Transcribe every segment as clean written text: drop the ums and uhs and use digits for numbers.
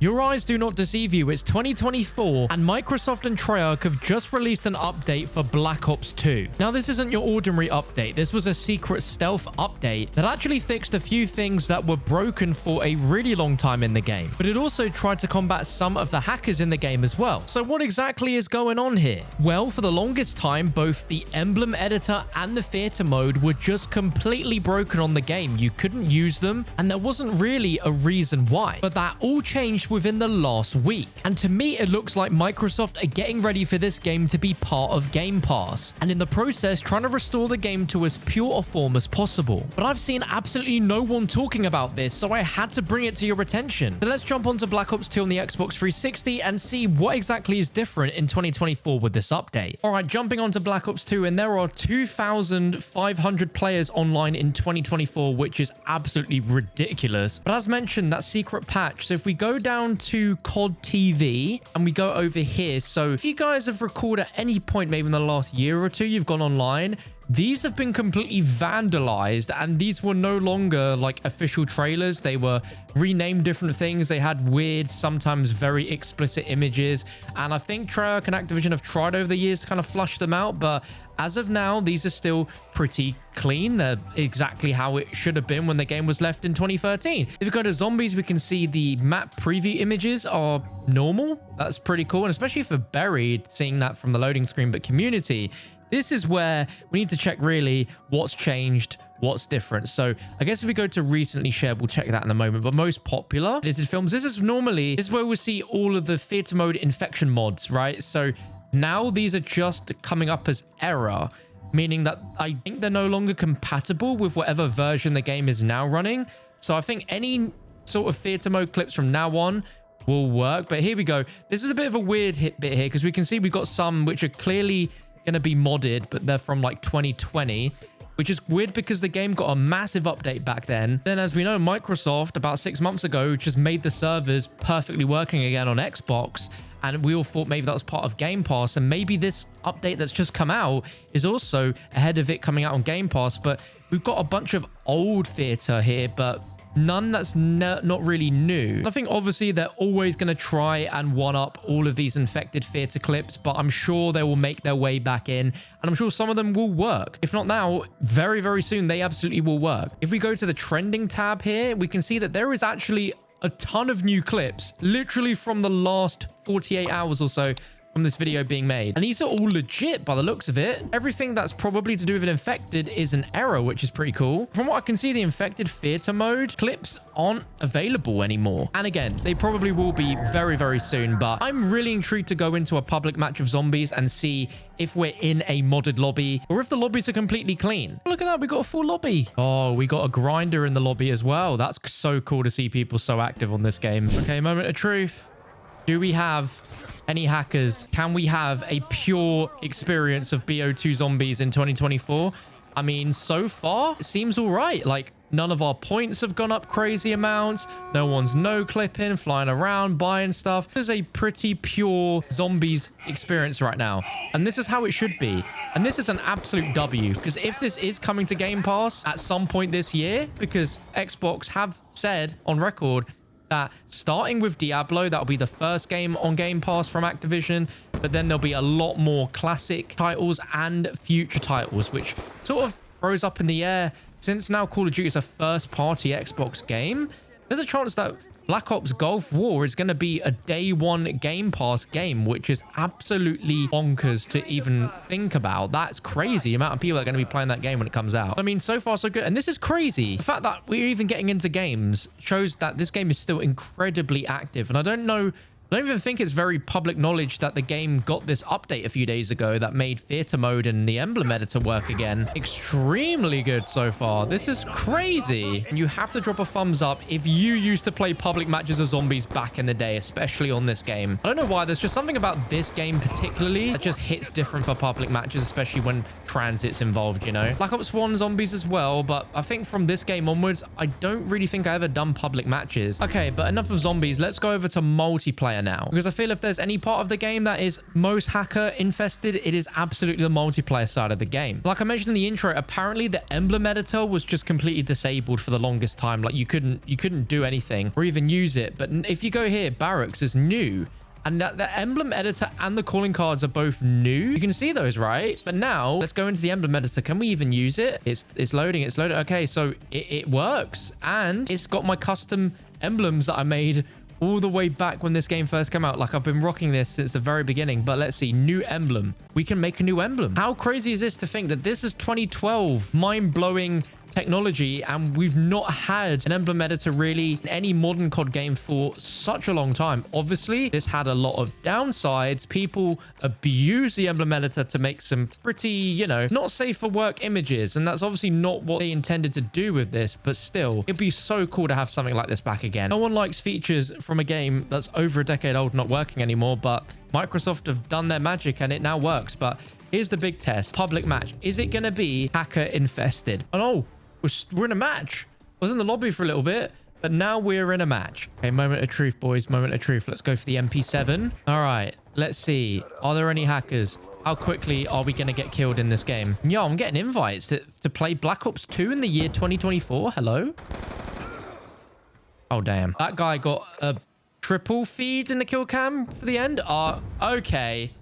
Your eyes do not deceive you. It's 2024 and Microsoft and Treyarch have just released an update for Black Ops 2. Now, this isn't your ordinary update. This was a secret stealth update that actually fixed a few things that were broken for a really long time in the game. But it also tried to combat some of the hackers in the game as well. So what exactly is going on here? Well, for the longest time, both the Emblem editor and the theater mode were just completely broken on the game. You couldn't use them, and there wasn't really a reason why. But that all changed within the last week. And to me, it looks like Microsoft are getting ready for this game to be part of Game Pass, and in the process, trying to restore the game to as pure a form as possible. But I've seen absolutely no one talking about this, so I had to bring it to your attention. So let's jump onto Black Ops 2 on the Xbox 360 and see what exactly is different in 2024 with this update. All right, jumping onto Black Ops 2, and there are 2,500 players online in 2024, which is absolutely ridiculous. But as mentioned, that secret patch. So if we go down to COD TV and we go over here, so if you guys have recorded at any point, maybe in the last year or two, you've gone online, these have been completely vandalized, and these were no longer like official trailers. They were renamed different things. They had weird, sometimes very explicit images, and I think Treyarch and Activision have tried over the years to kind of flush them out, but as of now, these are still pretty clean. They're exactly how it should have been when the game was left in 2013. If we go to zombies, we can see the map preview images are normal. That's pretty cool, and especially for buried, seeing that from the loading screen. But community, this is where we need to check really what's changed, what's different. So I guess if we go to recently shared, we'll check that in a moment. But most popular edited films, this is where we see all of the theater mode infection mods, right? So now these are just coming up as error, meaning that I think they're no longer compatible with whatever version the game is now running. So I think any sort of theater mode clips from now on will work. But here we go. This is a bit of a weird bit here, because we can see we've got some which are clearly going to be modded, but they're from like 2020, which is weird because the game got a massive update back then. Then, as we know, Microsoft about 6 months ago just made the servers perfectly working again on Xbox, and we all thought maybe that was part of Game Pass, and maybe this update that's just come out is also ahead of it coming out on Game Pass. But we've got a bunch of old theater here, but none that's not really new. I think obviously they're always going to try and one up all of these infected theater clips, but I'm sure they will make their way back in, and I'm sure some of them will work. If not now, very, very soon, they absolutely will work. If we go to the trending tab here, we can see that there is actually a ton of new clips, literally from the last 48 hours or so from this video being made. And these are all legit by the looks of it. Everything that's probably to do with an infected is an error, which is pretty cool. From what I can see, the infected theater mode clips aren't available anymore. And again, they probably will be very, very soon, but I'm really intrigued to go into a public match of zombies and see if we're in a modded lobby or if the lobbies are completely clean. Look at that. We got a full lobby. Oh, we got a grinder in the lobby as well. That's so cool to see people so active on this game. Okay, moment of truth. Do we have any hackers? Can we have a pure experience of BO2 zombies in 2024? I mean, so far, it seems all right. Like, none of our points have gone up crazy amounts. No one's no-clipping, flying around, buying stuff. This is a pretty pure zombies experience right now. And this is how it should be. And this is an absolute W, because if this is coming to Game Pass at some point this year, because Xbox have said on record that starting with Diablo, that'll be the first game on Game Pass from Activision, but then there'll be a lot more classic titles and future titles, which sort of throws up in the air. Since now Call of Duty is a first-party Xbox game, there's a chance that Black Ops Gulf War is going to be a day one Game Pass game, which is absolutely bonkers to even think about. That's crazy, the amount of people that are going to be playing that game when it comes out. I mean, so far so good. And this is crazy. The fact that we're even getting into games shows that this game is still incredibly active. And I don't even think it's very public knowledge that the game got this update a few days ago that made theater mode and the Emblem editor work again. Extremely good so far. This is crazy. And you have to drop a thumbs up if you used to play public matches of zombies back in the day, especially on this game. I don't know why. There's just something about this game particularly that just hits different for public matches, especially when transit's involved, you know. Black Ops 1 zombies as well, but I think from this game onwards, I don't really think I ever done public matches. Okay, but enough of zombies. Let's go over to multiplayer multiplayer now, because I feel if there's any part of the game that is most hacker infested, it is absolutely the multiplayer side of the game. Like I mentioned in the intro, apparently the Emblem editor was just completely disabled for the longest time. Like you couldn't do anything or even use it. But if you go here, Barracks is new. And the Emblem editor and the calling cards are both new. You can see those, right? But now let's go into the Emblem editor. Can we even use it? It's loading. It's loading. Okay, so it works. And it's got my custom emblems that I made all the way back when this game first came out. Like I've been rocking this since the very beginning. But let's see, new emblem. We can make a new emblem. How crazy is this to think that this is 2012? Mind-blowing technology, and we've not had an emblem editor really in any modern COD game for such a long time. Obviously, this had a lot of downsides. People abuse the emblem editor to make some pretty, you know, not safe for work images, and that's obviously not what they intended to do with this, but still, it'd be so cool to have something like this back again. No one likes features from a game that's over a decade old not working anymore, but Microsoft have done their magic and it now works. But here's the big test. Public match. Is it going to be hacker infested? Oh no, we're in a match. I was in the lobby for a little bit, but now we're in a match. Okay, moment of truth, boys. Moment of truth. Let's go for the MP7. All right, let's see. Are there any hackers? How quickly are we going to get killed in this game? Yo, I'm getting invites to play Black Ops 2 in the year 2024. Hello? Oh, damn. That guy got a triple feed in the kill cam for the end. Okay.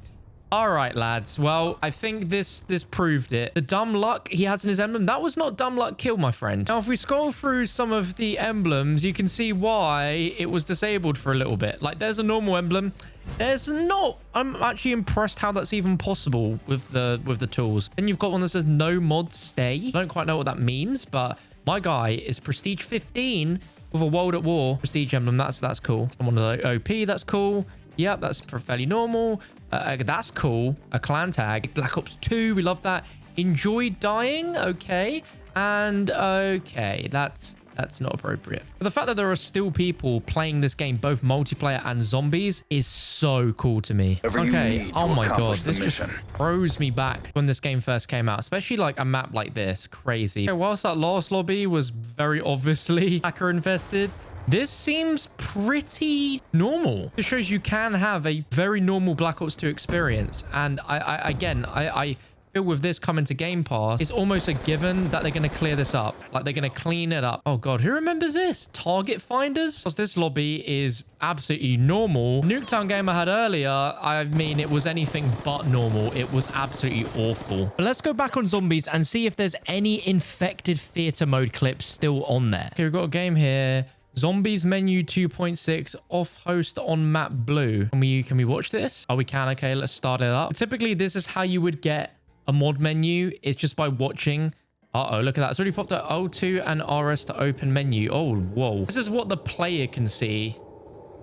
All right, lads. Well, I think this proved it. The dumb luck he has in his emblem, that was not dumb luck kill, my friend. Now, if we scroll through some of the emblems, you can see why it was disabled for a little bit. Like, there's a normal emblem. There's not. I'm actually impressed how that's even possible with the tools. Then you've got one that says no mod stay. I don't quite know what that means, but my guy is Prestige 15 with a World at War Prestige emblem. That's cool. Someone like OP, that's cool. Yep, that's fairly normal. That's cool. A clan tag. Black Ops 2, we love that. Enjoy dying, okay. And okay, that's not appropriate. But the fact that there are still people playing this game, both multiplayer and zombies, is so cool to me. Okay, oh my god, this just throws me back when this game first came out, especially like a map like this. Crazy. Okay, whilst that last lobby was very obviously hacker infested, this seems pretty normal. It shows you can have a very normal Black Ops 2 experience. And I feel with this coming to Game Pass, it's almost a given that they're going to clear this up. Like, they're going to clean it up. Oh, God. Who remembers this? Target finders? Because this lobby is absolutely normal. Nuketown game I had earlier, I mean, it was anything but normal. It was absolutely awful. But let's go back on zombies and see if there's any infected theater mode clips still on there. Okay, we've got a game here. Zombies menu 2.6 off host on map blue. Can we watch this? Oh, we can. Okay, let's start it up. Typically, this is how you would get a mod menu. It's just by watching. Uh-oh, look at that. It's already popped out O2 and RS to open menu. Oh, whoa. This is what the player can see.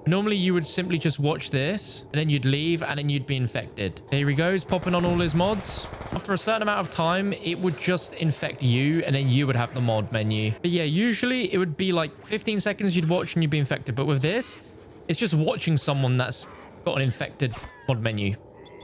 Normally, you would simply just watch this, and then you'd leave, and then you'd be infected. Here he goes, popping on all his mods. After a certain amount of time, it would just infect you, and then you would have the mod menu. But yeah, usually it would be like 15 seconds you'd watch and you'd be infected. But with this, it's just watching someone that's got an infected mod menu,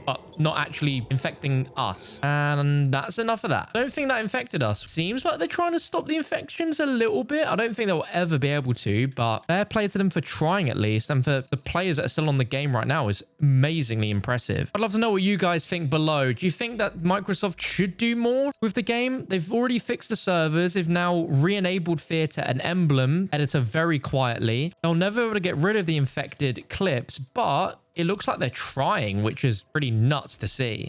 but not actually infecting us. And that's enough of that. I don't think that infected us. Seems like they're trying to stop the infections a little bit. I don't think they'll ever be able to, but fair play to them for trying at least. And for the players that are still on the game right now is amazingly impressive. I'd love to know what you guys think below. Do you think that Microsoft should do more with the game? They've already fixed the servers. They've now re-enabled Theater and Emblem editor very quietly. They'll never be able to get rid of the infected clips, but it looks like they're trying, which is pretty nuts to see.